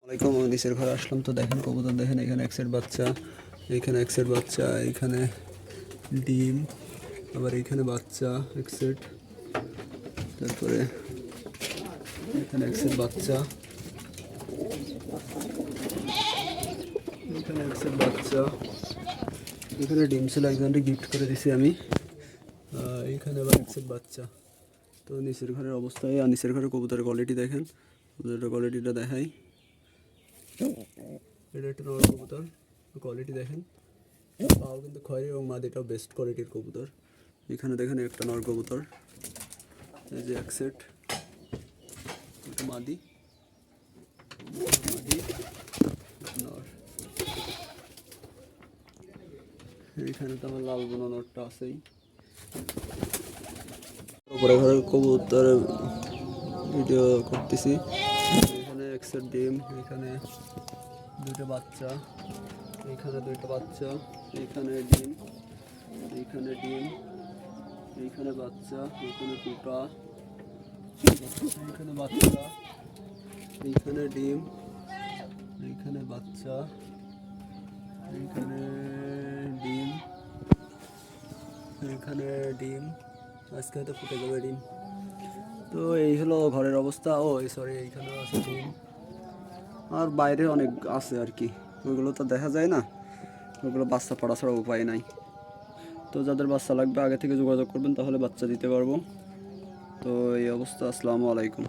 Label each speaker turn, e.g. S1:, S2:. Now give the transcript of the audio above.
S1: ওয়ালাইকুম, আমি নিচের ঘরে আসলাম। তো দেখেন কবুতর, দেখেন এখানে এক সেট বাচ্চা, এইখানে এক সেট বাচ্চা, এইখানে ডিম, আবার এইখানে বাচ্চা এক সেট, তারপরে এখানে এক সেট বাচ্চা, এখানে এক সেট বাচ্চা, এখানে ডিম ছিল, একজনকে গিফট করে দিছি আমি। এইখানে আবার এক সেট বাচ্চা। তো নিচের ঘরের অবস্থায়, আর নিচের ঘরের কবুতরের কোয়ালিটি দেখেন, কবুতরের কোয়ালিটিটা দেখাই। এটা একটা নর কবুতর, কোয়ালিটি দেখেন, পাও কিন্তু খয়েরি এবং মাদিটাও বেস্ট কোয়ালিটির কবুতর। এখানে দেখেন একটা নর কবুতর, এই যে এক সেট, একটা মাদি, নর। এইখানে তো আমার লাল বোনা নরটা আছেই। উপরে ঘরের কবুতর ভিডিও করতেছি। এখানে এক সেট ডিম, এখানে দুইটা বাচ্চা, এইখানে দুইটা বাচ্চা, এইখানে ডিম, এইখানে ডিম, এইখানে বাচ্চা, এইখানে দুটা, এইখানে বাচ্চা, এইখানে ডিম, এইখানে বাচ্চা, এইখানে ডিম, এইখানে ডিম, আজকে হয়তো ফুটে যাবে ডিম। তো এই হলো ঘরের অবস্থা। ও সরি, এইখানেও আছে ডিম, আর বাইরে অনেক আছে আর কি, ওইগুলো তো দেখা যায় না, ওগুলো বাচ্চা পড়া ছাড়া উপায় নাই। তো যাদের বাচ্চা লাগবে আগে থেকে যোগাযোগ করবেন, তাহলে বাচ্চা দিতে পারবো। তো এই অবস্থা। আসসালামু আলাইকুম।